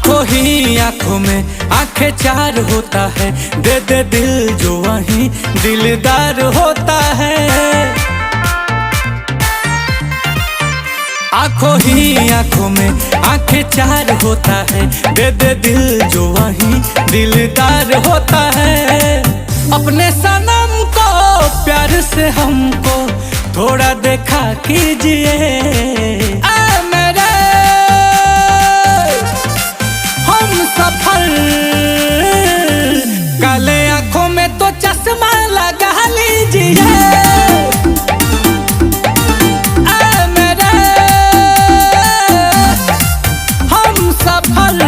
आंखों ही आंखों में आंखें चार होता है, दे दे दिल जो वहीं दिलदार होता है। आंखों ही आंखों में आंखें चार होता है, दे दे दिल जो वहीं दिलदार होता है। अपने सनम को प्यार से हमको थोड़ा देखा कीजिए, मेरे हम सफल। काले आंखों में तो चश्मा लगा लीजिए, मेरे हम सफल।